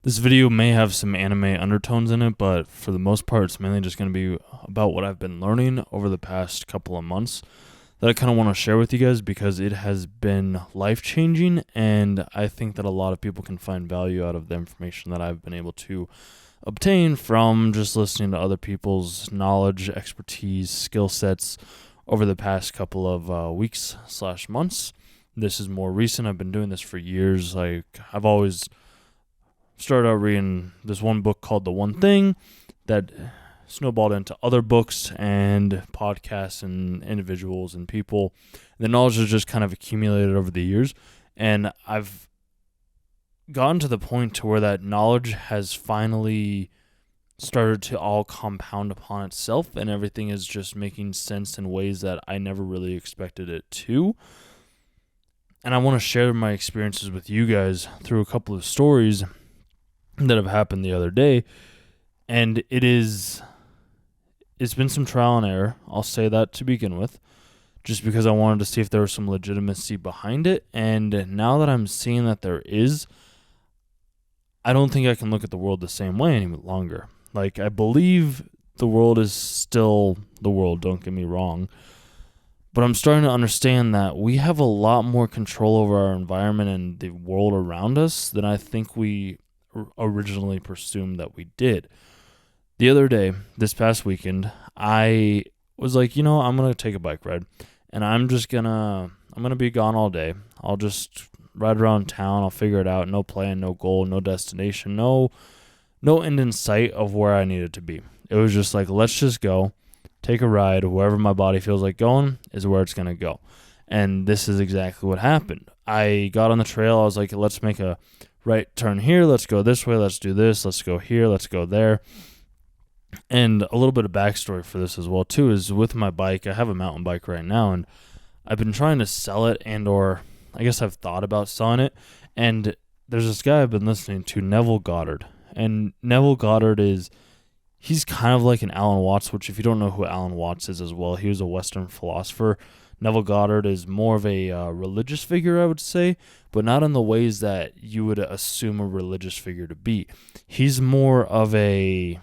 This video may have some anime undertones in it, but for the most part, it's mainly just going to be about what I've been learning over the past couple of months that I kind of want to share with you guys because it has been life changing, and I think that a lot of people can find value out of the information that I've been able to obtain from just listening to other people's knowledge, expertise, skill sets over the past couple of weeks/months. This is more recent. I've been doing this for years. I've always started out reading this one book called The One Thing that snowballed into other books and podcasts and individuals and people. The knowledge has just kind of accumulated over the years, and I've gotten to the point to where that knowledge has finally started to all compound upon itself, and everything is just making sense in ways that I never really expected it to. And I want to share my experiences with you guys through a couple of stories that have happened the other day, and it's been some trial and error. I'll say that to begin with, just because I wanted to see if there was some legitimacy behind it. And now that I'm seeing that there is, I don't think I can look at the world the same way any longer. I believe the world is still the world, don't get me wrong, but I'm starting to understand that we have a lot more control over our environment and the world around us than I think we originally presumed that we did. The other day, this past weekend, I was like, I'm going to take a bike ride, and I'm going to be gone all day. I'll just ride around town. I'll figure it out. No plan, no goal, no destination, no end in sight of where I needed to be. It was just like, let's just go, take a ride. Wherever my body feels like going is where it's going to go. And this is exactly what happened. I got on the trail. I was like, let's make a right turn here. Let's go this way. Let's do this. Let's go here. Let's go there. And a little bit of backstory for this as well, too, is with my bike, I have a mountain bike right now, and I've been trying to sell it, or I guess I've thought about selling it. And there's this guy I've been listening to, Neville Goddard. And Neville Goddard he's kind of like an Alan Watts, which if you don't know who Alan Watts is as well, he was a Western philosopher. Neville Goddard is more of a religious figure, I would say, but not in the ways that you would assume a religious figure to be. He's more of a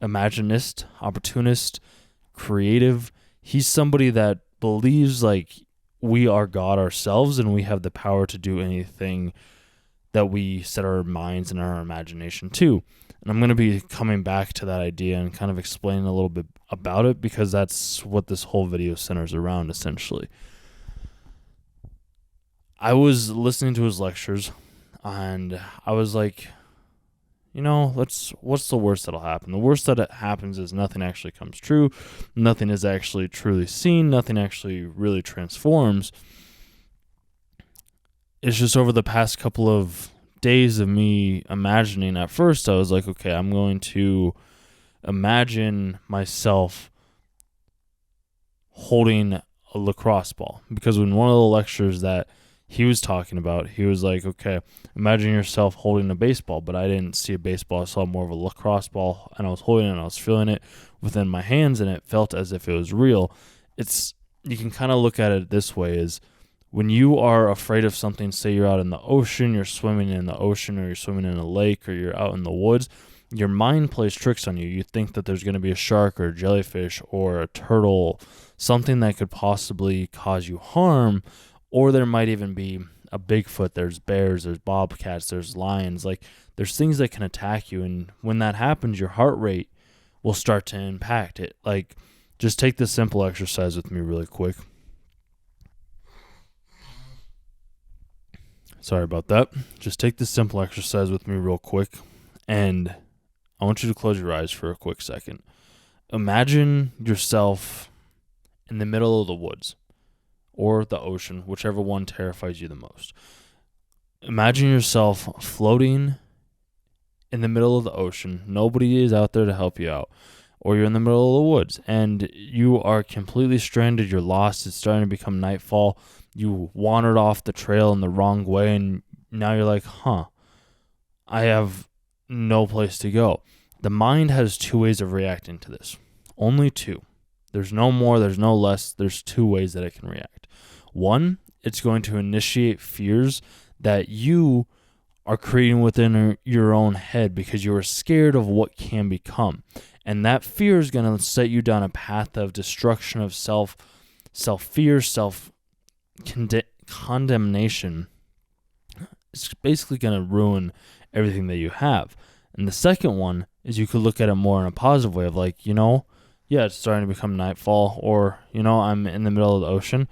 imaginist, opportunist, creative. He's somebody that believes we are God ourselves and we have the power to do anything that we set our minds and our imagination to. And I'm going to be coming back to that idea and kind of explaining a little bit about it, because that's what this whole video centers around, essentially. I was listening to his lectures, and I was like, what's the worst that'll happen? The worst that happens is nothing actually comes true. Nothing is actually truly seen. Nothing actually really transforms. It's just over the past couple of days of me imagining, at first I was like, okay, I'm going to imagine myself holding a lacrosse ball, because in one of the lectures that he was talking about, he was like, okay, imagine yourself holding a baseball, but I didn't see a baseball. I saw more of a lacrosse ball, and I was holding it and I was feeling it within my hands, and it felt as if it was real. You can kind of look at it this way: is when you are afraid of something, say you're out in the ocean, you're swimming in the ocean, or you're swimming in a lake, or you're out in the woods, your mind plays tricks on you. You think that there's going to be a shark or a jellyfish or a turtle, something that could possibly cause you harm, or there might even be a Bigfoot. There's bears, there's bobcats, there's lions. There's things that can attack you, and when that happens, your heart rate will start to impact it. Just take this simple exercise with me really quick. Sorry about that. Just take this simple exercise with me real quick, and I want you to close your eyes for a quick second. Imagine yourself in the middle of the woods or the ocean, whichever one terrifies you the most. Imagine yourself floating in the middle of the ocean. Nobody is out there to help you out. Or you're in the middle of the woods and you are completely stranded. You're lost. It's starting to become nightfall. You wandered off the trail in the wrong way, and now you're like, I have no place to go. The mind has two ways of reacting to this. Only two. There's no more, there's no less. There's two ways that it can react. One, it's going to initiate fears that you are creating within your own head because you are scared of what can become. And that fear is going to set you down a path of destruction of self-fear, self-condemnation. It's basically going to ruin everything that you have. And the second one is you could look at it more in a positive way of like, yeah, it's starting to become nightfall, or, I'm in the middle of the ocean.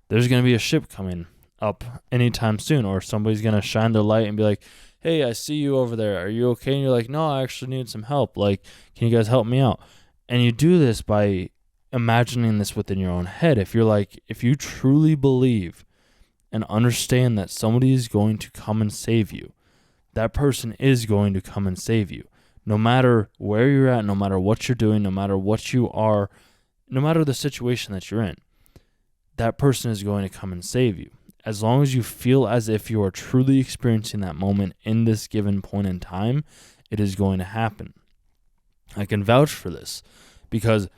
There's going to be a ship coming up anytime soon, or somebody's going to shine their light and be like, hey, I see you over there. Are you okay? And you're like, no, I actually need some help. Like, can you guys help me out? And you do this by imagining this within your own head. If you truly believe and understand that somebody is going to come and save you, that person is going to come and save you. No matter where you're at, no matter what you're doing, no matter what you are, no matter the situation that you're in, that person is going to come and save you. As long as you feel as if you are truly experiencing that moment in this given point in time, it is going to happen. I can vouch for this because,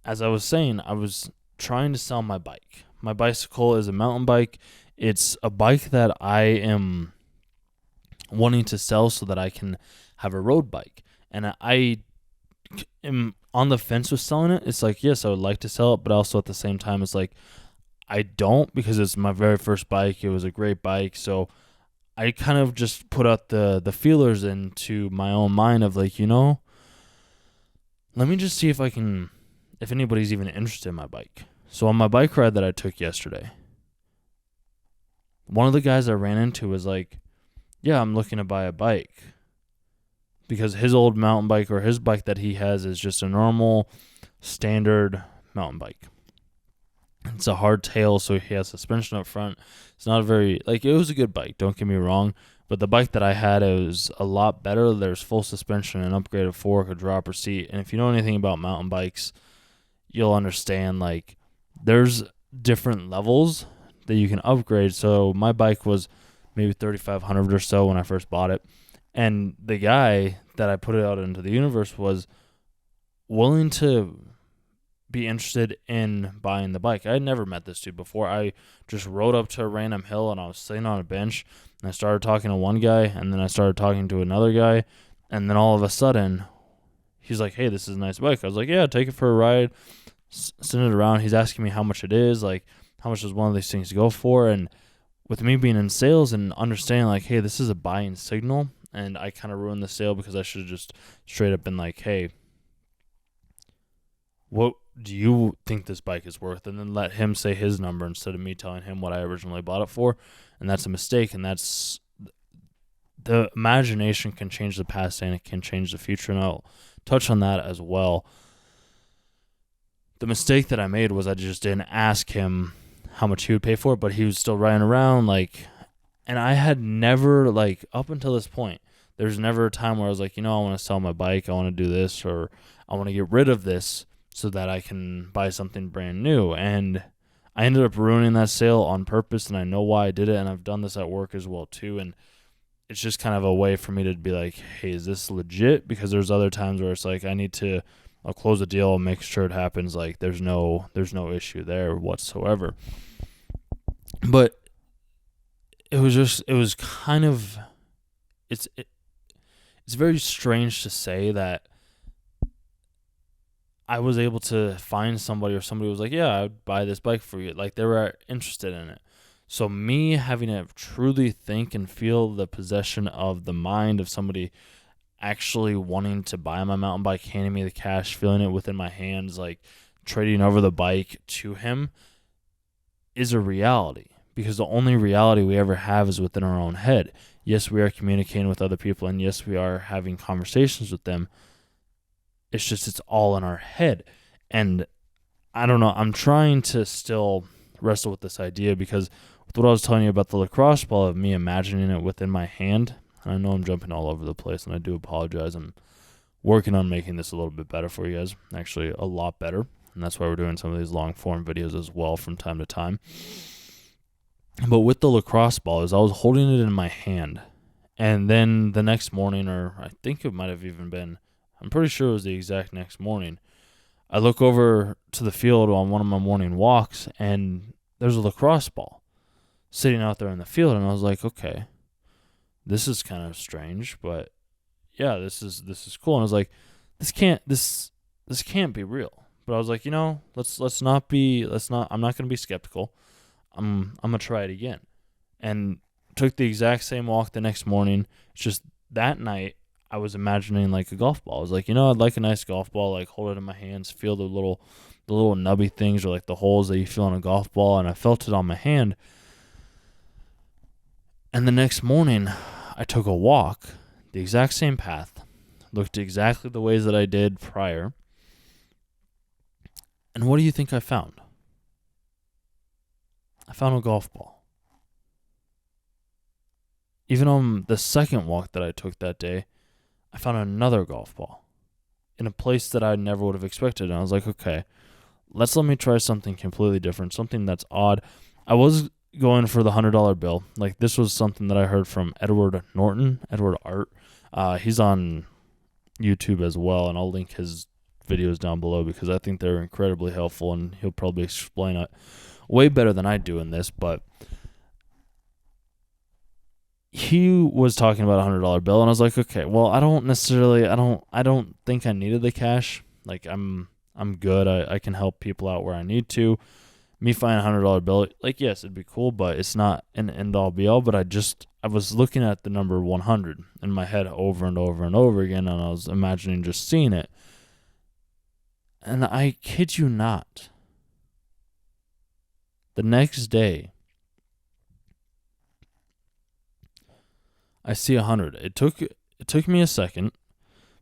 as I was saying, I was trying to sell my bike. My bicycle is a mountain bike. It's a bike that I am wanting to sell so that I can have a road bike. And I am on the fence with selling it. It's like, yes, I would like to sell it, but also at the same time, it's like, I don't, because it's my very first bike. It was a great bike. So I kind of just put out the feelers into my own mind of like, let me just see if anybody's even interested in my bike. So on my bike ride that I took yesterday, one of the guys I ran into was like, yeah, I'm looking to buy a bike. Because his old mountain bike, or his bike that he has, is just a normal, standard mountain bike. It's a hardtail, so he has suspension up front. It's not it was a good bike, don't get me wrong. But the bike that I had, it was a lot better. There's full suspension, an upgraded fork, a dropper seat. And if you know anything about mountain bikes, you'll understand, like, there's different levels that you can upgrade. So my bike was maybe $3,500 or so when I first bought it. And the guy that I put it out into the universe was willing to be interested in buying the bike. I had never met this dude before. I just rode up to a random hill and I was sitting on a bench and I started talking to one guy and then I started talking to another guy. And then all of a sudden, he's like, hey, this is a nice bike. I was like, yeah, take it for a ride, send it around. He's asking me how much it is, like how much does one of these things go for? And with me being in sales and understanding like, hey, this is a buying signal, and I kind of ruined the sale because I should have just straight up been like, hey, what do you think this bike is worth? And then let him say his number instead of me telling him what I originally bought it for. And that's a mistake. And that's the imagination can change the past and it can change the future. And I'll touch on that as well. The mistake that I made was I just didn't ask him how much he would pay for it, but he was still riding around and I had never, up until this point, there's never a time where I was like, I want to sell my bike, I want to do this, or I want to get rid of this so that I can buy something brand new. And I ended up ruining that sale on purpose, and I know why I did it, and I've done this at work as well too. And it's just kind of a way for me to be like, hey, is this legit? Because there's other times where it's like I'll close a deal, I'll make sure it happens. Like there's no issue there whatsoever. But it's very strange to say that I was able to find somebody, or somebody was like, yeah, I'd buy this bike for you. Like they were interested in it. So me having to truly think and feel the possession of the mind of somebody actually wanting to buy my mountain bike, handing me the cash, feeling it within my hands, like trading over the bike to him, is a reality. Because the only reality we ever have is within our own head. Yes, we are communicating with other people, and yes, we are having conversations with them. It's all in our head. And I don't know, I'm trying to still wrestle with this idea, because with what I was telling you about the lacrosse ball, of me imagining it within my hand, and I know I'm jumping all over the place, and I do apologize. I'm working on making this a little bit better for you guys, actually a lot better, and that's why we're doing some of these long form videos as well from time to time. But with the lacrosse ball, is I was holding it in my hand, and then the next morning, or I think it might have even been, I'm pretty sure it was the exact next morning, I look over to the field on one of my morning walks, and there's a lacrosse ball sitting out there in the field, and I was like, okay, this is kind of strange, but yeah, this is cool. And I was like, this can't be real. But I was like, let's not I'm not gonna be skeptical. I'm gonna try it again. And took the exact same walk the next morning. It's just that night I was imagining like a golf ball. I was like, I'd like a nice golf ball, like hold it in my hands, feel the little nubby things or like the holes that you feel in a golf ball, and I felt it on my hand. And the next morning I took a walk, the exact same path, looked exactly the ways that I did prior. And what do you think I found? I found a golf ball. Even on the second walk that I took that day, I found another golf ball in a place that I never would have expected. And I was like, okay, let me try something completely different, something that's odd. I was going for the $100 bill. Like, this was something that I heard from Edward Art. He's on YouTube as well, and I'll link his videos down below because I think they're incredibly helpful, and he'll probably explain it way better than I do in this. But he was talking about a $100 bill, and I was like, okay, well, I don't think I needed the cash. Like, I'm good. I can help people out where I need to. Me finding a $100 bill, like, yes, it'd be cool, but it's not an end all be all. But I was looking at the number 100 in my head over and over and over again, and I was imagining just seeing it. And I kid you not, the next day, I see 100. It took me a second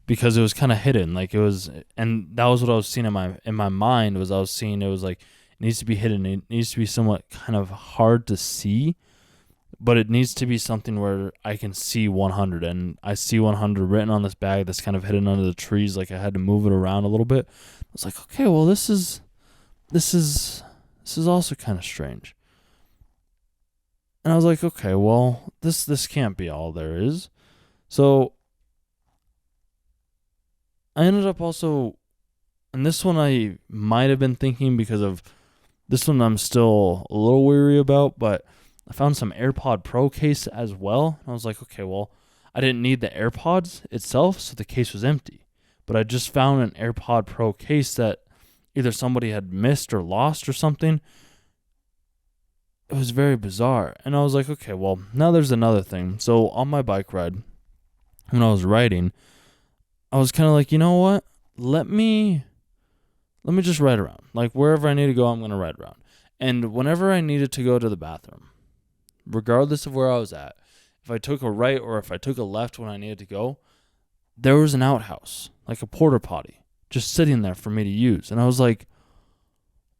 because it was kind of hidden, like it was, and that was what I was seeing in my mind. Was I was seeing it was like, it needs to be hidden. It needs to be somewhat kind of hard to see, but it needs to be something where I can see 100. And I see 100 written on this bag that's kind of hidden under the trees. Like, I had to move it around a little bit. I was like, okay, well, this is also kind of strange. And I was like, okay, well, this can't be all there is. So I ended up also, and this one I might have been thinking because of this one I'm still a little weary about, but I found some AirPod Pro case as well. And I was like, okay, well, I didn't need the AirPods itself, so the case was empty. But I just found an AirPod Pro case that either somebody had missed or lost or something. It was very bizarre. And I was like, okay, well, now there's another thing. So on my bike ride, when I was riding, I was kind of like, you know what? Let me just ride around. Like, wherever I need to go, I'm going to ride around. And whenever I needed to go to the bathroom, regardless of where I was at, if I took a right or if I took a left when I needed to go, there was an outhouse, like a porta potty, just sitting there for me to use. And I was like,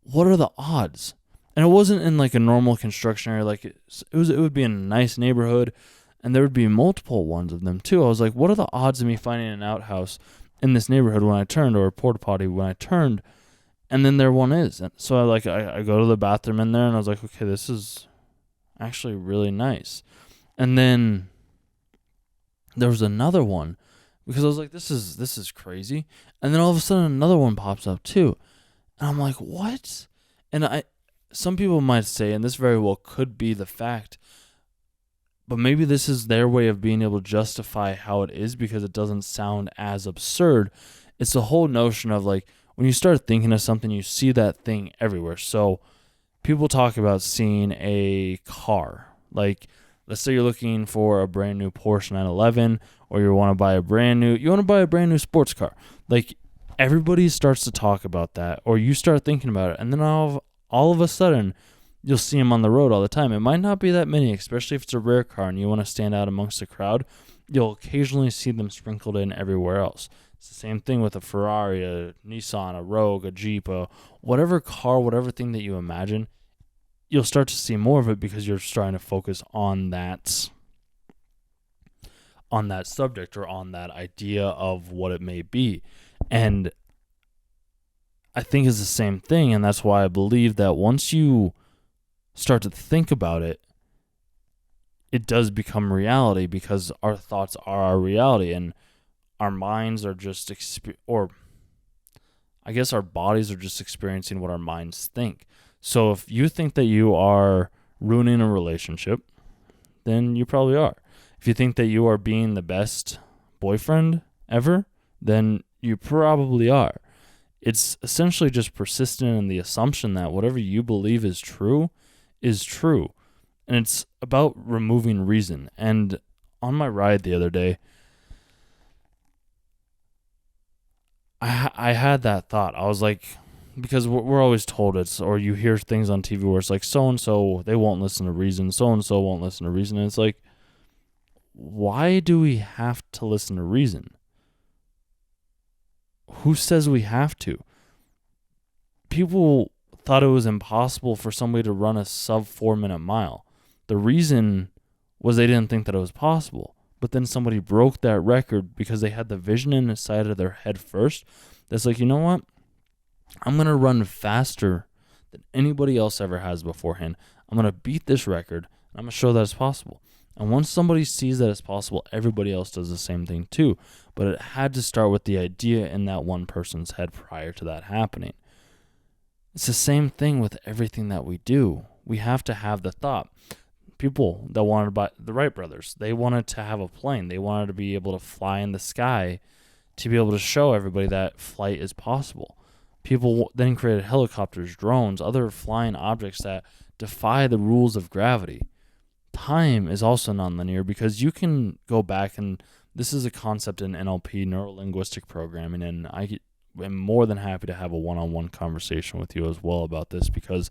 what are the odds? And it wasn't in like a normal construction area. Like, it would be in a nice neighborhood, and there would be multiple ones of them too. I was like, what are the odds of me finding an outhouse in this neighborhood when I turned, or a porta potty when I turned? And then there one is. And so I go to the bathroom in there, and I was like, okay, this is actually really nice. And then there was another one, because I was like, this is crazy. And then all of a sudden another one pops up too. And I'm like, what? And some people might say, and this very well could be the fact, but maybe this is their way of being able to justify how it is because it doesn't sound as absurd. It's the whole notion of, like, when you start thinking of something, you see that thing everywhere. So people talk about seeing a car. Like, let's say you're looking for a brand new Porsche 911, or you want to buy a brand new sports car. Like, everybody starts to talk about that, or you start thinking about it, and then all of a sudden, you'll see them on the road all the time. It might not be that many, especially if it's a rare car and you want to stand out amongst the crowd. You'll occasionally see them sprinkled in everywhere else. It's the same thing with a Ferrari, a Nissan, a Rogue, a Jeep, whatever car, whatever thing that you imagine, you'll start to see more of it because you're starting to focus on that subject or on that idea of what it may be. And I think it's the same thing, and that's why I believe that once you start to think about it, it does become reality, because our thoughts are our reality, and our minds are just or I guess our bodies are just experiencing what our minds think. So if you think that you are ruining a relationship, then you probably are. If you think that you are being the best boyfriend ever, then you probably are. It's essentially just persistent in the assumption that whatever you believe is true is true. And it's about removing reason. And on my ride the other day, I had that thought. I was like, because we're always told it's, or you hear things on TV where it's like, so-and-so, they won't listen to reason, so-and-so won't listen to reason. And it's like, why do we have to listen to reason? Who says we have to? People thought it was impossible for somebody to run a sub 4-minute mile. The reason was they didn't think that it was possible. But then somebody broke that record because they had the vision in the side of their head first. That's like, you know what? I'm going to run faster than anybody else ever has beforehand. I'm going to beat this record. I'm going to show that it's possible. And once somebody sees that it's possible, everybody else does the same thing too. But it had to start with the idea in that one person's head prior to that happening. It's the same thing with everything that we do. We have to have the thought. People that wanted to buy, the Wright brothers, they wanted to have a plane. They wanted to be able to fly in the sky to be able to show everybody that flight is possible. People then created helicopters, drones, other flying objects that defy the rules of gravity. Time is also nonlinear because you can go back, and this is a concept in NLP, neuro-linguistic programming, and I am more than happy to have a one-on-one conversation with you as well about this, because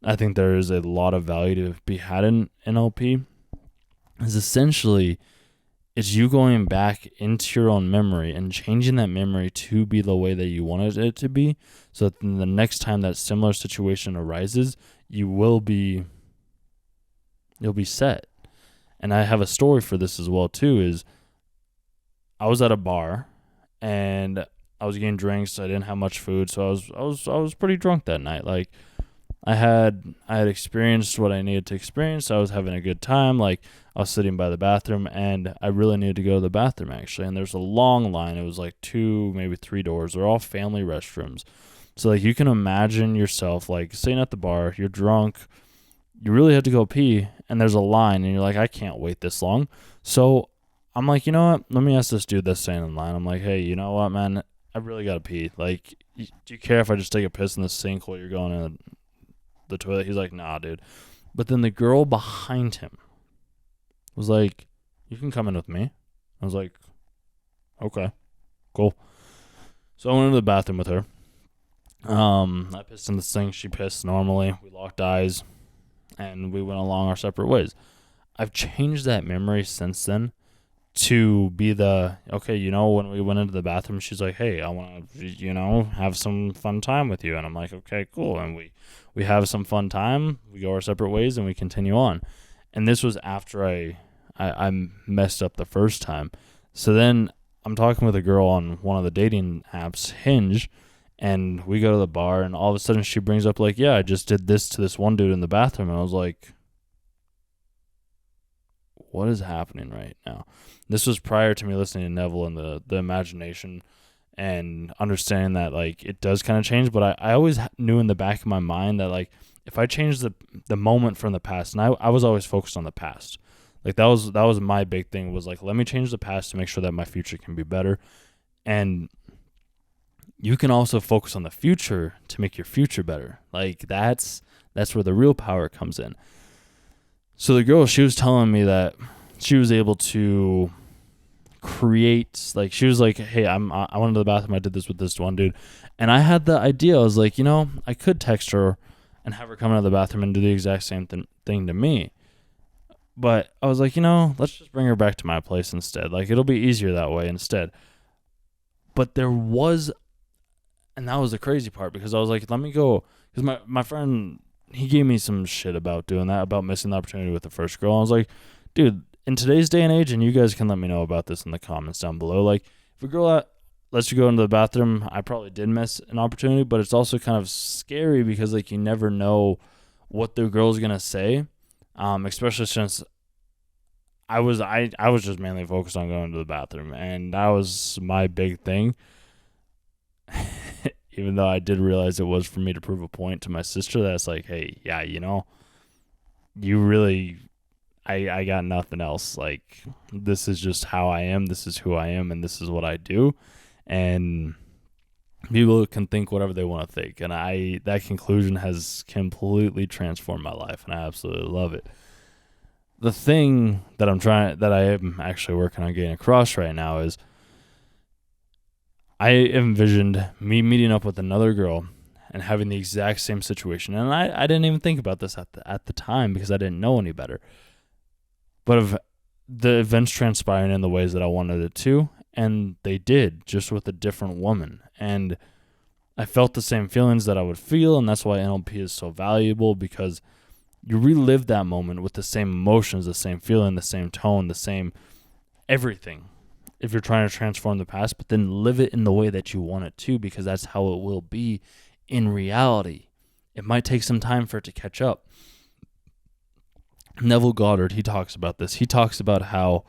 I think there is a lot of value to be had in NLP. Is essentially it's you going back into your own memory and changing that memory to be the way that you wanted it to be, so that the next time that similar situation arises, you'll be set. And I have a story for this as well too. Is I was at a bar and I was getting drinks. I didn't have much food, so I was pretty drunk that night. Like I had experienced what I needed to experience. I was having a good time. Like I was sitting by the bathroom, and I really needed to go to the bathroom actually. And there's a long line. It was like 2, maybe 3 doors. They're all family restrooms. So like you can imagine yourself like sitting at the bar. You're drunk. You really have to go pee, and there's a line, and you're like, I can't wait this long. So I'm like, you know what? Let me ask this dude that's standing in line. I'm like, hey, you know what, man? I really got to pee. Like, do you care if I just take a piss in the sink while you're going in the toilet? He's like, nah, dude. But then the girl behind him was like, you can come in with me. I was like, okay, cool. So I went into the bathroom with her. I pissed in the sink. She pissed normally. We locked eyes, and we went along our separate ways. I've changed that memory since then to be the, okay, you know, when we went into the bathroom, she's like, hey, I want to, you know, have some fun time with you. And I'm like, okay, cool. And we have some fun time. We go our separate ways, and we continue on. And this was after I messed up the first time. So then I'm talking with a girl on one of the dating apps, Hinge, and we go to the bar, and all of a sudden she brings up like, yeah, I just did this to this one dude in the bathroom. And I was like, what is happening right now? This was prior to me listening to Neville and the imagination and understanding that like it does kind of change. But I always knew in the back of my mind that like if I changed the moment from the past, and I was always focused on the past. Like that was my big thing, was like, let me change the past to make sure that my future can be better. And you can also focus on the future to make your future better. Like that's where the real power comes in. So the girl, she was telling me that she was able to create, like she was like, hey, I went to the bathroom, I did this with this one dude. And I had the idea, I was like, you know, I could text her and have her come out of the bathroom and do the exact same thing to me. But I was like, you know, let's just bring her back to my place instead. Like it'll be easier that way instead. But there was, and that was the crazy part, because I was like, let me go, because my friend, he gave me some shit about doing that, about missing the opportunity with the first girl. I was like, dude, in today's day and age, and you guys can let me know about this in the comments down below, like, if a girl lets you go into the bathroom, I probably did miss an opportunity, but it's also kind of scary because, like, you never know what the girl's going to say, especially since I was just mainly focused on going to the bathroom, and that was my big thing. Even though I did realize it was for me to prove a point to my sister that's like, hey, yeah, you know, you really, I got nothing else. Like, this is just how I am. This is who I am, and this is what I do. And people can think whatever they want to think. And that conclusion has completely transformed my life, and I absolutely love it. The thing that I am actually working on getting across right now is I envisioned me meeting up with another girl and having the exact same situation. And I didn't even think about this at the time because I didn't know any better. But of the events transpiring in the ways that I wanted it to, and they did, just with a different woman. And I felt the same feelings that I would feel, and that's why NLP is so valuable, because you relive that moment with the same emotions, the same feeling, the same tone, the same everything. If you're trying to transform the past, but then live it in the way that you want it to, because that's how it will be in reality. It might take some time for it to catch up. Neville Goddard, he talks about this. He talks about how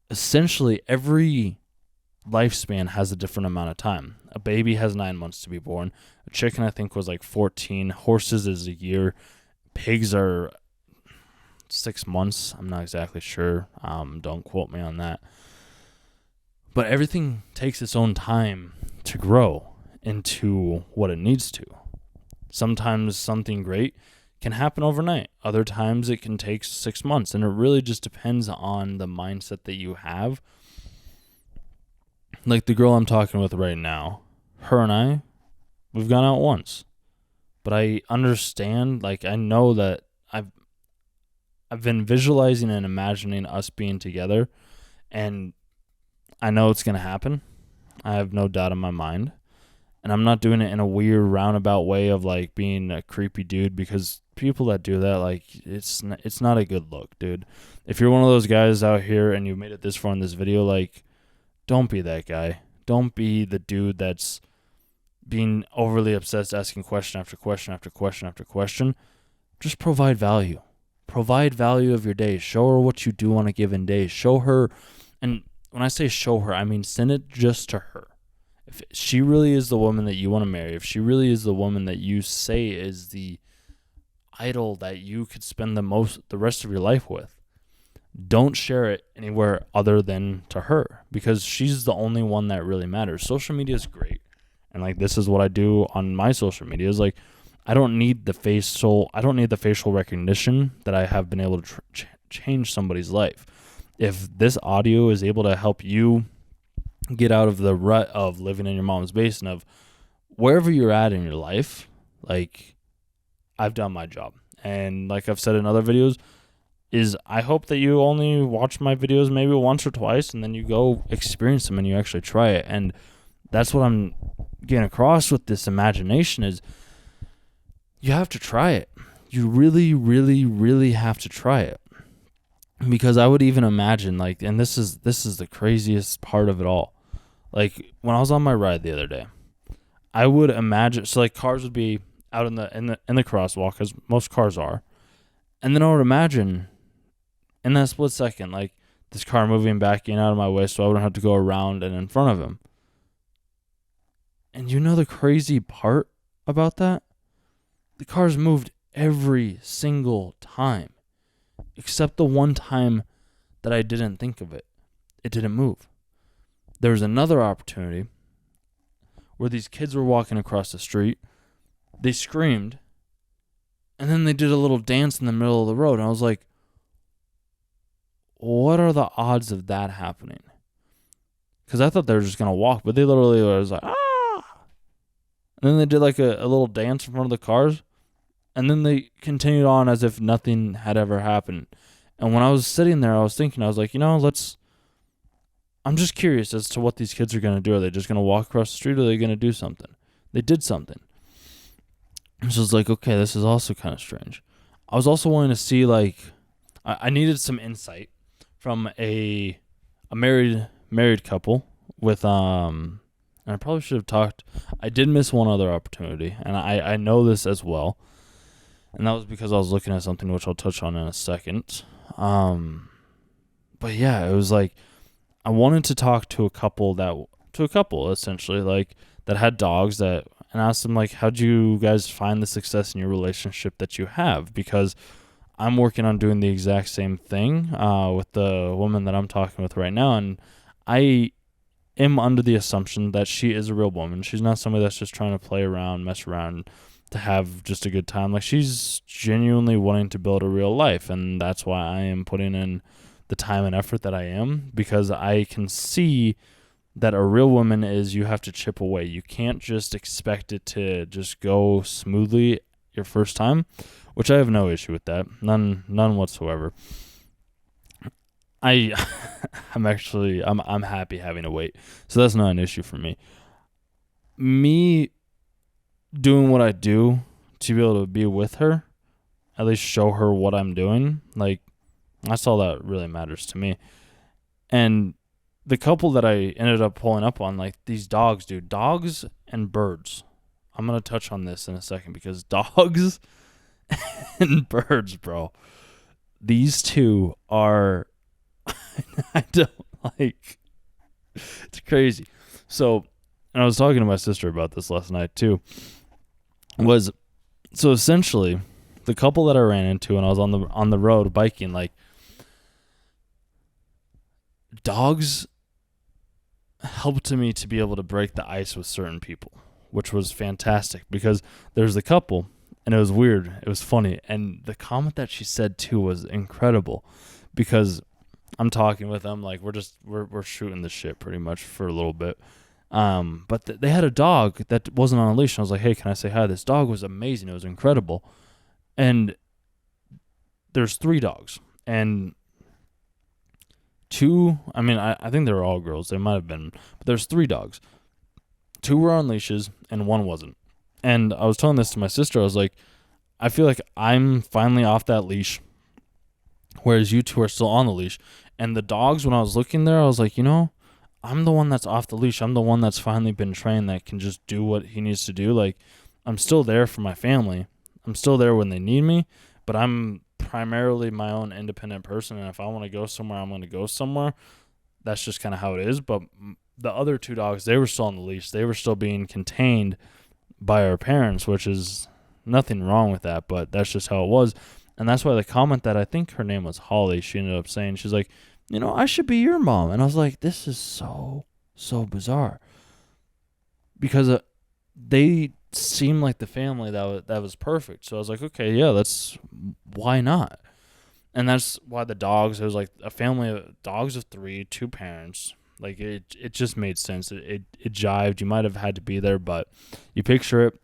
essentially every lifespan has a different amount of time. A baby has 9 months to be born. A chicken, I think, was like 14. Horses is a year. Pigs are 6 months. I'm not exactly sure. Don't quote me on that. But everything takes its own time to grow into what it needs to. Sometimes something great can happen overnight. Other times it can take 6 months. And it really just depends on the mindset that you have. Like the girl I'm talking with right now, her and we've gone out once. But I understand, like, I know that I've been visualizing and imagining us being together, and I know it's going to happen. I have no doubt in my mind. And I'm not doing it in a weird roundabout way of like being a creepy dude, because people that do that, like, it's not a good look, dude. If you're one of those guys out here and you made it this far in this video, like, don't be that guy. Don't be the dude that's being overly obsessed, asking question after question after question after question. Just provide value. Provide value of your day. Show her what you do on a given day. Show her, and when I say show her, I mean send it just to her. If she really is the woman that you want to marry, if she really is the woman that you say is the idol that you could spend the rest of your life with, don't share it anywhere other than to her, because she's the only one that really matters. Social media is great. And like, this is what I do on my social media, is like, I don't need the facial recognition that I have been able to change somebody's life. If this audio is able to help you get out of the rut of living in your mom's basement, of wherever you're at in your life, like, I've done my job. And like I've said in other videos, is I hope that you only watch my videos maybe once or twice, and then you go experience them and you actually try it. And that's what I'm getting across with this imagination, is you have to try it. You really, really, really have to try it. Because I would even imagine, like, and this is the craziest part of it all. Like, when I was on my ride the other day, I would imagine, so like, cars would be out in the crosswalk, as most cars are, and then I would imagine in that split second, like, this car moving back in out of my way, so I wouldn't have to go around and in front of him. And you know the crazy part about that? The cars moved every single time, except the one time that I didn't think of it. It didn't move. There was another opportunity where these kids were walking across the street. They screamed, and then they did a little dance in the middle of the road. And I was like, what are the odds of that happening? Because I thought they were just going to walk, but they literally was like, ah! And then they did like a little dance in front of the cars. And then they continued on as if nothing had ever happened. And when I was sitting there, I was thinking, I was like, I'm just curious as to what these kids are going to do. Are they just going to walk across the street, or are they going to do something? They did something. So I was like, okay, this is also kind of strange. I was also wanting to see, like, I needed some insight from a married couple with, and I probably should have talked. I did miss one other opportunity, and I know this as well. And that was because I was looking at something which I'll touch on in a second. But yeah, it was like, I wanted to talk to a couple essentially, like, that had dogs, and ask them, like, how'd you guys find the success in your relationship that you have? Because I'm working on doing the exact same thing with the woman that I'm talking with right now, and I am under the assumption that she is a real woman. She's not somebody that's just trying to play around, mess around, to have just a good time. Like, she's genuinely wanting to build a real life, and that's why I am putting in the time and effort that I am, because I can see that a real woman is, you have to chip away. You can't just expect it to just go smoothly your first time, which I have no issue with that. None whatsoever. I'm happy having to wait. So that's not an issue for me. Me doing what I do to be able to be with her, at least show her what I'm doing, like, that's all that really matters to me. And the couple that I ended up pulling up on, like, these dogs, dude, dogs and birds. I'm going to touch on this in a second, because dogs and birds, bro, these two are, I don't, like, it's crazy. So, and I was talking to my sister about this last night too, so essentially the couple that I ran into when I was on the road biking, like, dogs helped me to be able to break the ice with certain people, which was fantastic, because there's the couple, and it was weird, it was funny, and the comment that she said too was incredible, because I'm talking with them, like, we're shooting the shit pretty much for a little bit, but they had a dog that wasn't on a leash, and I was like, hey, can I say hi? This dog was amazing, it was incredible. And there's 3 dogs, and 2, I mean, I think they were all girls, they might have been, but there's 3 dogs. 2 were on leashes and 1 wasn't. And I was telling this to my sister, I was like, I feel like I'm finally off that leash, whereas you 2 are still on the leash. And the dogs, when I was looking there, I was like, I'm the one that's off the leash. I'm the one that's finally been trained, that can just do what he needs to do. Like, I'm still there for my family. I'm still there when they need me, but I'm primarily my own independent person, and if I want to go somewhere, I'm going to go somewhere. That's just kind of how it is. But the other 2 dogs, they were still on the leash. They were still being contained by our parents, which is nothing wrong with that, but that's just how it was. And that's why the comment that, I think her name was Holly, she ended up saying, she's like, I should be your mom. And I was like, this is so bizarre, because they seemed like the family that was perfect. So I was like, okay, yeah, why not? And that's why the dogs, it was like a family of dogs of 3, 2 parents. Like, it just made sense. It jived. You might have had to be there, but you picture it.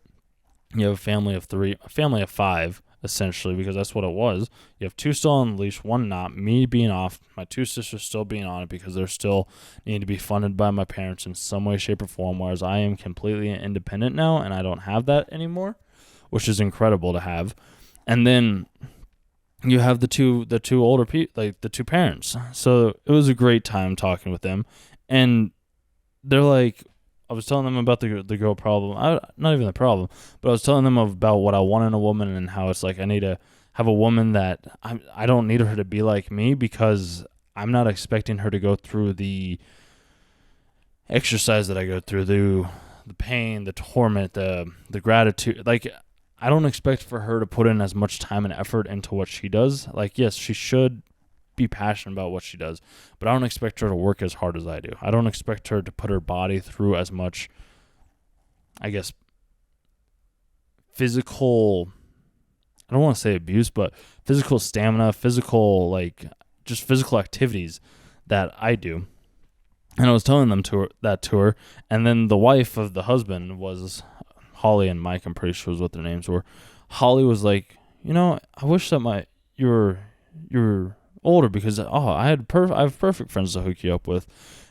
You have a family of 3, a family of 5, essentially, because that's what it was. You have 2 still on the leash, 1 not. Me being off, my 2 sisters still being on it, because they're still needing to be funded by my parents in some way, shape, or form, whereas I am completely independent now, and I don't have that anymore, which is incredible to have. And then you have the two older people, like the 2 parents. So it was a great time talking with them, and they're like, I was telling them about the girl problem. Not even the problem, but I was telling them about what I want in a woman, and how it's like I need to have a woman that I don't need her to be like me, because I'm not expecting her to go through the exercise that I go through, the pain, the torment, the gratitude. Like, I don't expect for her to put in as much time and effort into what she does. Like, yes, she should be passionate about what she does, but I don't expect her to work as hard as I do. I don't expect her to put her body through as much, I guess, physical, I don't want to say abuse, but physical stamina, physical, like, just physical activities that I do. And I was telling them that to her, and then the wife of the husband was Holly and Mike, I'm pretty sure was what their names were. Holly was like, I wish that you're older, because I have perfect friends to hook you up with.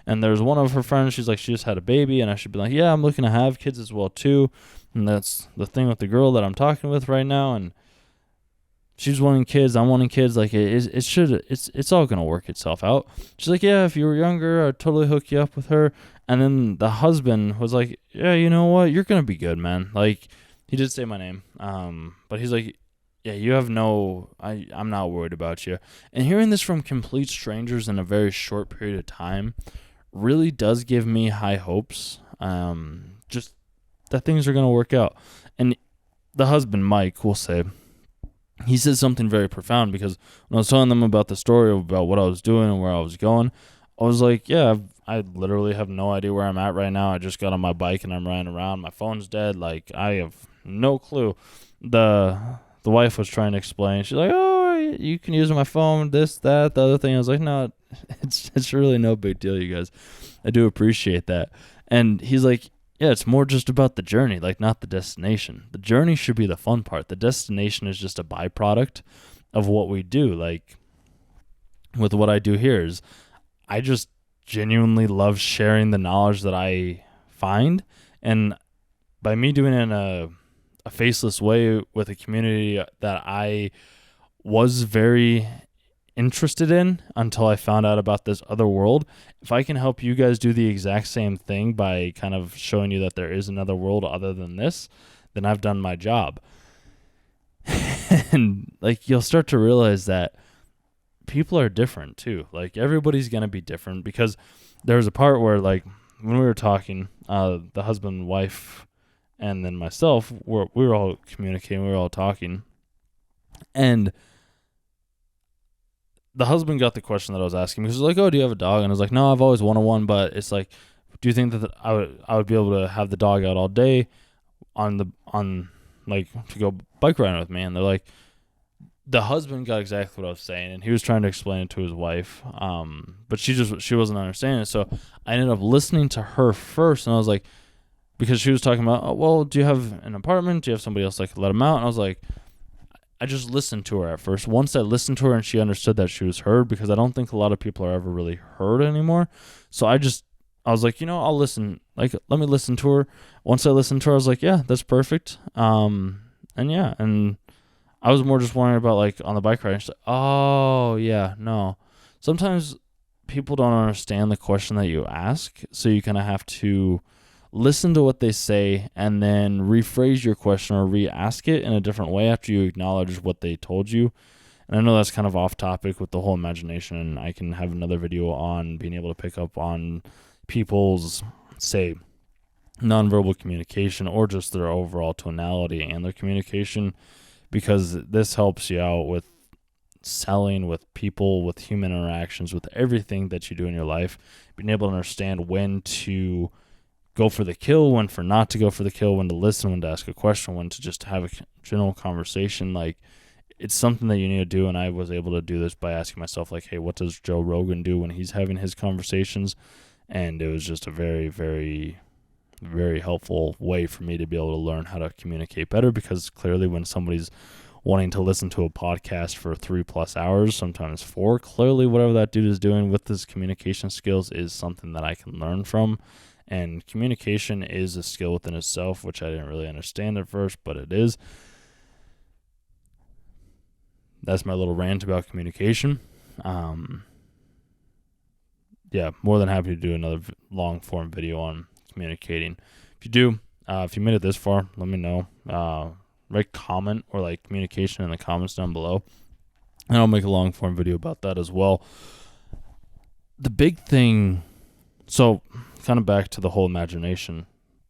And there's one of her friends, she's like, she just had a baby, and I should be like, yeah, I'm looking to have kids as well too. And that's the thing with the girl that I'm talking with right now, and she's wanting kids, I'm wanting kids. Like, it's all gonna work itself out. She's like, yeah, if you were younger, I'd totally hook you up with her. And then the husband was like, yeah, you know what, you're gonna be good, man. Like, he did say my name, but he's like, yeah, you have I'm not worried about you. And hearing this from complete strangers in a very short period of time really does give me high hopes. Just that things are going to work out. And the husband, Mike, will say, he said something very profound, because when I was telling them about the story about what I was doing and where I was going, I was like, yeah, I literally have no idea where I'm at right now. I just got on my bike and I'm riding around. My phone's dead. Like, I have no clue. The wife was trying to explain. She's like, oh, you can use my phone, this, that, the other thing. I was like, no, it's really no big deal, you guys. I do appreciate that. And he's like, yeah, it's more just about the journey, like, not the destination. The journey should be the fun part. The destination is just a byproduct of what we do. Like, with what I do here is I just genuinely love sharing the knowledge that I find. And by me doing it in a faceless way with a community that I was very interested in until I found out about this other world, if I can help you guys do the exact same thing by kind of showing you that there is another world other than this, then I've done my job. And like, you'll start to realize that people are different too. Like, everybody's going to be different, because there was a part where, like, when we were talking, the husband and wife and then myself, we were all communicating, we were all talking, and the husband got the question that I was asking, because he was like, oh, do you have a dog? And I was like, no, I've always wanted one, but it's like, do you think that I would be able to have the dog out all day on like, to go bike riding with me? And they're like, the husband got exactly what I was saying, and he was trying to explain it to his wife, but she wasn't understanding it. So I ended up listening to her first, and I was like, because she was talking about, oh, well, do you have an apartment? Do you have somebody else that could let him out? And I was like, I just listened to her at first. Once I listened to her and she understood that she was heard, because I don't think a lot of people are ever really heard anymore. So I was like, I'll listen. Like, let me listen to her. Once I listened to her, I was like, yeah, that's perfect. And I was more just wondering about, like, on the bike ride. She's like, oh, yeah, no. Sometimes people don't understand the question that you ask, so you kind of have to listen to what they say and then rephrase your question or re-ask it in a different way after you acknowledge what they told you. And I know that's kind of off topic with the whole imagination, and I can have another video on being able to pick up on people's, say, nonverbal communication, or just their overall tonality and their communication, because this helps you out with selling, with people, with human interactions, with everything that you do in your life, being able to understand when to go for the kill, when for not to go for the kill, when to listen, when to ask a question, when to just have a general conversation. Like, it's something that you need to do, and I was able to do this by asking myself, like, hey, what does Joe Rogan do when he's having his conversations? And it was just a very, very, very helpful way for me to be able to learn how to communicate better, because clearly when somebody's wanting to listen to a podcast for 3+ hours, sometimes 4, clearly whatever that dude is doing with his communication skills is something that I can learn from. And communication is a skill within itself, which I didn't really understand at first, but it is. That's my little rant about communication. Yeah, more than happy to do another long form video on communicating. If you do, if you made it this far, let me know. Write comment or like communication in the comments down below, and I'll make a long form video about that as well. The big thing, so kind of back to the whole imagination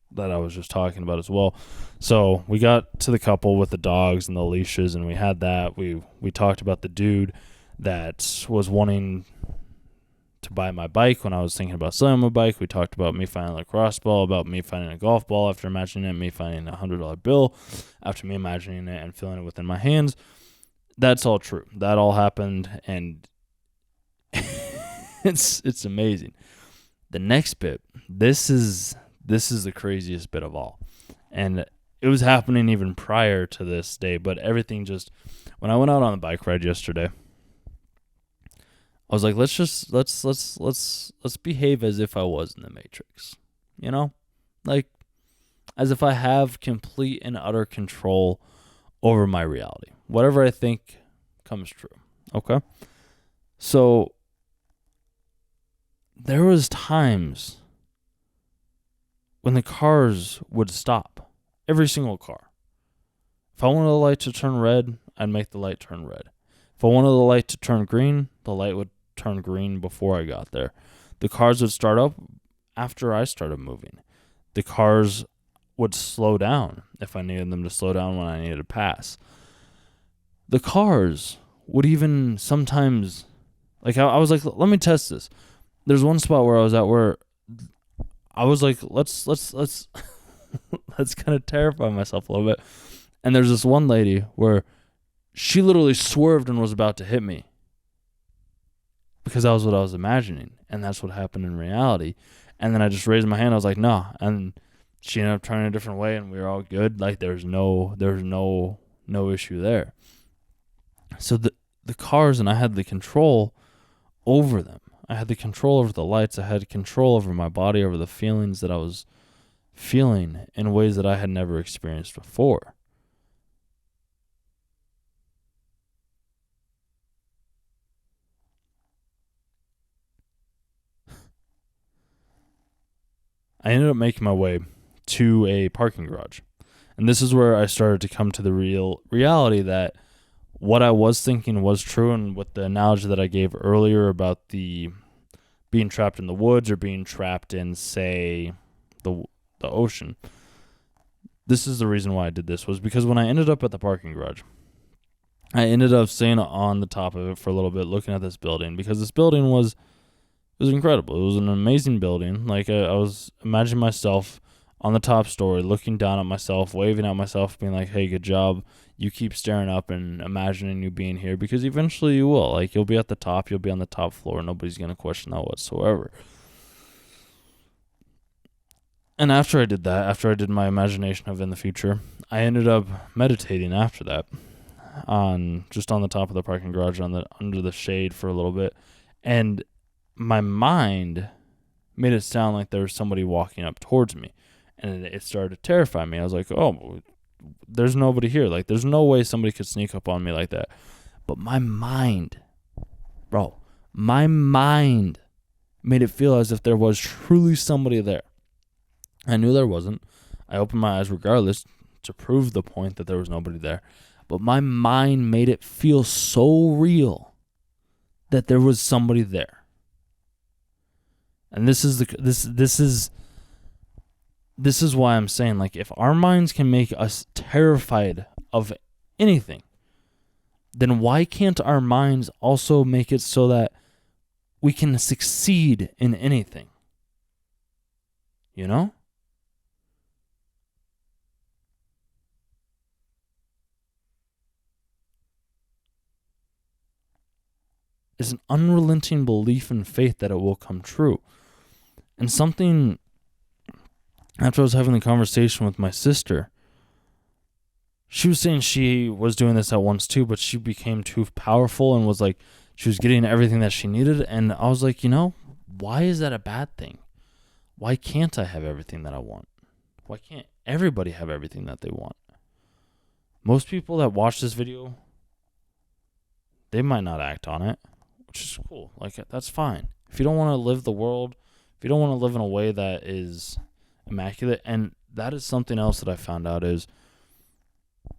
that I was just talking about as well. So we got to the couple with the dogs and the leashes, and we had that. We talked about the dude that was wanting to buy my bike when I was thinking about selling my bike. We talked about me finding a lacrosse ball, about me finding a golf ball after imagining it, me finding $100 bill after me imagining it and feeling it within my hands. That's all true. That all happened, and it's amazing. The next bit, this is the craziest bit of all. And it was happening even prior to this day, but everything just, when I went out on the bike ride yesterday, I was like, let's behave as if I was in the Matrix. Like, as if I have complete and utter control over my reality. Whatever I think comes true. Okay? So there was times when the cars would stop. Every single car. If I wanted the light to turn red, I'd make the light turn red. If I wanted the light to turn green, the light would turn green before I got there. The cars would start up after I started moving. The cars would slow down if I needed them to slow down when I needed to pass. The cars would even sometimes, like, I was like, let me test this. There's one spot where I was at where I was like, let's let's kind of terrify myself a little bit. And there's this one lady where she literally swerved and was about to hit me because that was what I was imagining, and that's what happened in reality. And then I just raised my hand. I was like, nah. And she ended up turning a different way, and we were all good. Like, there's no issue there. So the cars, and I had the control over them. I had the control over the lights. I had control over my body, over the feelings that I was feeling in ways that I had never experienced before. I ended up making my way to a parking garage. And this is where I started to come to the reality that what I was thinking was true, and with the analogy that I gave earlier about the being trapped in the woods or being trapped in, say, the ocean. This is the reason why I did this, was because when I ended up at the parking garage, I ended up staying on the top of it for a little bit, looking at this building, because this building was incredible. It was an amazing building. Like, I was imagining myself on the top story, looking down at myself, waving at myself, being like, hey, good job. You keep staring up and imagining you being here, because eventually you will. Like, you'll be at the top. You'll be on the top floor. Nobody's going to question that whatsoever. And after I did that, after I did my imagination of in the future, I ended up meditating after that, just on the top of the parking garage, under the shade for a little bit. And my mind made it sound like there was somebody walking up towards me, and it started to terrify me. I was like, oh, there's nobody here. Like, there's no way somebody could sneak up on me like that. But my mind made it feel as if there was truly somebody there. I knew there wasn't. I opened my eyes regardless to prove the point that there was nobody there. But my mind made it feel so real that there was somebody there. And this is why I'm saying, like, if our minds can make us terrified of anything, then why can't our minds also make it so that we can succeed in anything? You know? Is an unrelenting belief and faith that it will come true. And something, after I was having the conversation with my sister, she was saying she was doing this at once too, but she became too powerful and was like, she was getting everything that she needed. And I was like, why is that a bad thing? Why can't I have everything that I want? Why can't everybody have everything that they want? Most people that watch this video, they might not act on it, which is cool. Like, that's fine. If you don't want to live the world, if you don't want to live in a way that is immaculate, and that is something else that I found out is,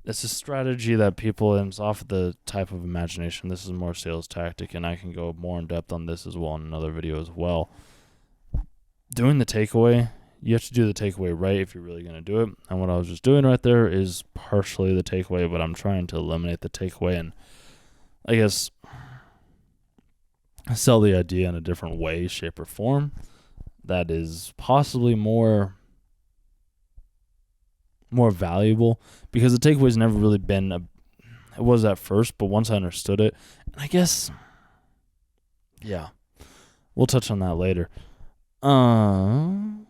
it's a strategy that people, and it's off the type of imagination. This is more sales tactic, and I can go more in depth on this as well in another video as well. Doing the takeaway, you have to do the takeaway right if you're really going to do it. And what I was just doing right there is partially the takeaway, but I'm trying to eliminate the takeaway and, I guess, sell the idea in a different way, shape, or form that is possibly more valuable, because the takeaway's never really been it was at first, but once I understood it, and I guess, yeah, we'll touch on that later. Well,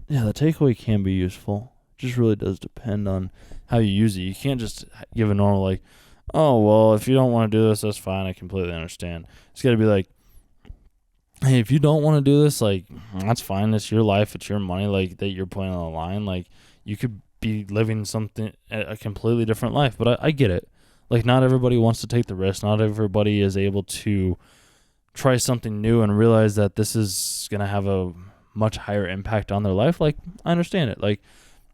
yeah, the takeaway can be useful. It just really does depend on how you use it. You can't just give a normal, like, oh, well, if you don't want to do this, that's fine. I completely understand. It's got to be like, hey, if you don't want to do this, like, that's fine. It's your life. It's your money, like, that you're putting on the line. Like, you could be living a completely different life. But I get it. Like, not everybody wants to take the risk. Not everybody is able to try something new and realize that this is going to have a much higher impact on their life. Like, I understand it. Like,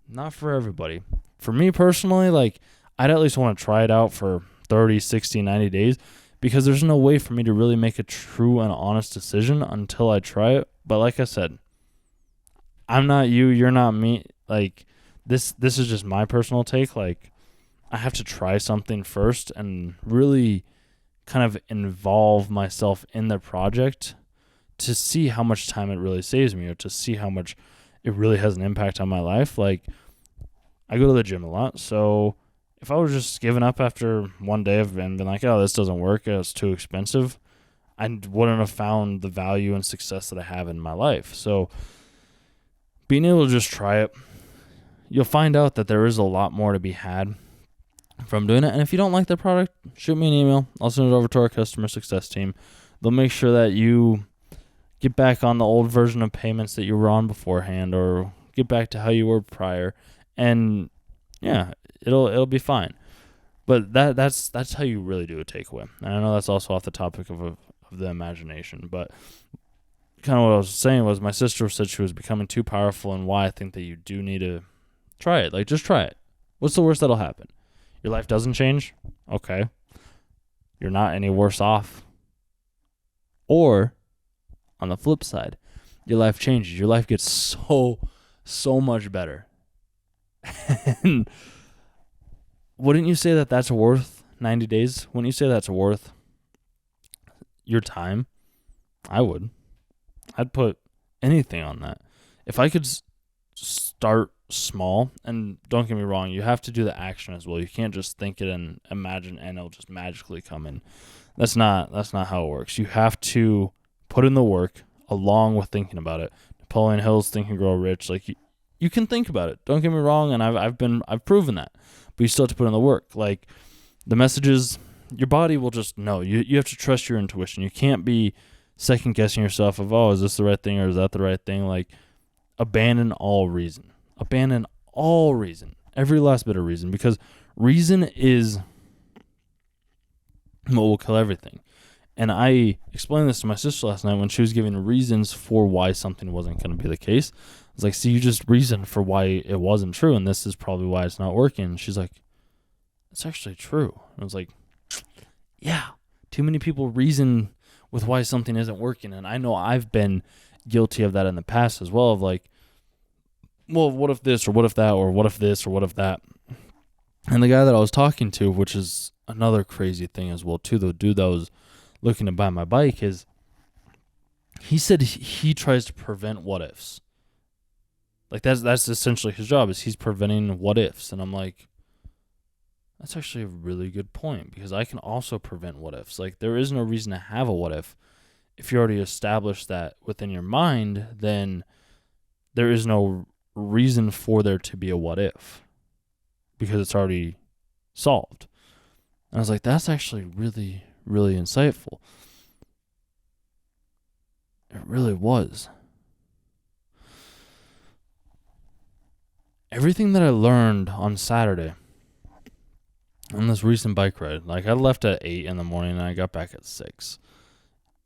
not for everybody. For me personally, like, I'd at least want to try it out for 30, 60, 90 days, because there's no way for me to really make a true and honest decision until I try it. But like I said, I'm not you, you're not me. Like, this is just my personal take. Like, I have to try something first and really kind of involve myself in the project to see how much time it really saves me, or to see how much it really has an impact on my life. Like, I go to the gym a lot, so if I was just giving up after one day and been like, oh, this doesn't work, it's too expensive, I wouldn't have found the value and success that I have in my life. So being able to just try it, you'll find out that there is a lot more to be had from doing it. And if you don't like the product, shoot me an email. I'll send it over to our customer success team. They'll make sure that you get back on the old version of payments that you were on beforehand, or get back to how you were prior. And yeah, it'll be fine. But that's how you really do a takeaway. And I know that's also off the topic of the imagination, but kind of what I was saying was, my sister said she was becoming too powerful, and why I think that you do need to try it. Like, just try it. What's the worst that'll happen? Your life doesn't change? Okay. You're not any worse off. Or, on the flip side, your life changes. Your life gets so much better. And wouldn't you say that that's worth 90 days? Wouldn't you say that's worth your time? I would. I'd put anything on that. If I could start small, and don't get me wrong, you have to do the action as well. You can't just think it and imagine and it'll just magically come in. That's not how it works. You have to put in the work along with thinking about it. Napoleon Hill's Think and Grow Rich. Like, you can think about it. Don't get me wrong, and I've proven that. But you still have to put in the work. Like, the messages, your body will just know. You have to trust your intuition. You can't be second guessing yourself of, oh, is this the right thing or is that the right thing? Like, abandon all reason. Abandon all reason. Every last bit of reason. Because reason is what will kill everything. And I explained this to my sister last night when she was giving reasons for why something wasn't going to be the case. I was like, see, you just reasoned for why it wasn't true, and this is probably why it's not working. And she's like, it's actually true. And I was like, yeah, too many people reason with why something isn't working. And I know I've been guilty of that in the past as well, of like, well, what if this, or what if that, or what if this, or what if that? And the guy that I was talking to, which is another crazy thing as well too, the dude that was looking to buy my bike, is he said he tries to prevent what ifs. Like, that's essentially his job, is he's preventing what ifs. And I'm like, that's actually a really good point, because I can also prevent what ifs. Like, there is no reason to have a what if. If you already established that within your mind, then there is no reason for there to be a what if, because it's already solved. And I was like, that's actually really, really insightful. It really was. Everything that I learned on Saturday on this recent bike ride, like, I left at 8 in the morning and I got back at 6.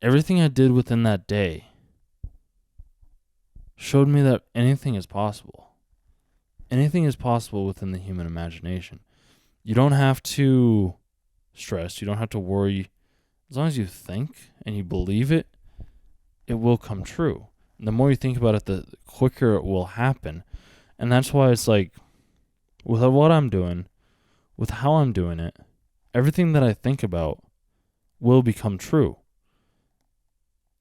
Everything I did within that day showed me that anything is possible. Anything is possible within the human imagination. You don't have to stress. You don't have to worry. As long as you think and you believe it, it will come true. And the more you think about it, the quicker it will happen. And that's why it's like, with what I'm doing, with how I'm doing it, everything that I think about will become true.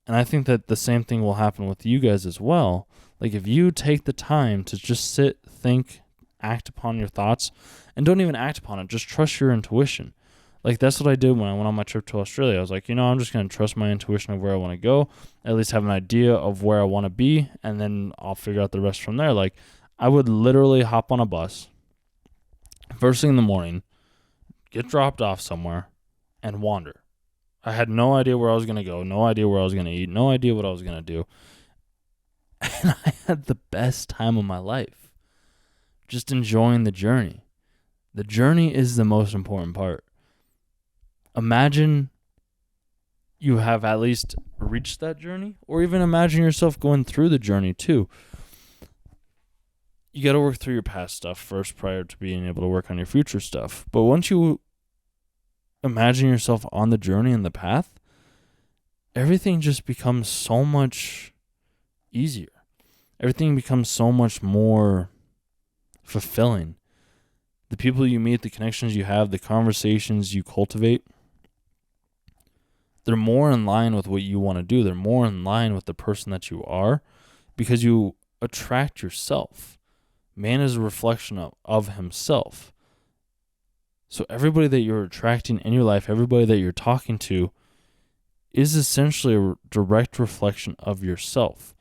And I think that the same thing will happen with you guys as well. Like, if you take the time to just sit, think, act upon your thoughts, and don't even act upon it, just trust your intuition. Like, that's what I did when I went on my trip to Australia. I was like, I'm just going to trust my intuition of where I want to go, at least have an idea of where I want to be, and then I'll figure out the rest from there. Like, I would literally hop on a bus first thing in the morning, get dropped off somewhere, and wander. I had no idea where I was going to go, no idea where I was going to eat, no idea what I was going to do. And I had the best time of my life, just enjoying the journey. The journey is the most important part. Imagine you have at least reached that journey, or even imagine yourself going through the journey too. You got to work through your past stuff first prior to being able to work on your future stuff. But once you imagine yourself on the journey and the path, everything just becomes so much easier. Everything becomes so much more fulfilling. The people you meet, the connections you have, the conversations you cultivate, they're more in line with what you want to do. They're more in line with the person that you are because you attract yourself. Man is a reflection of himself. So everybody that you're attracting in your life, everybody that you're talking to, is essentially a direct reflection of yourself.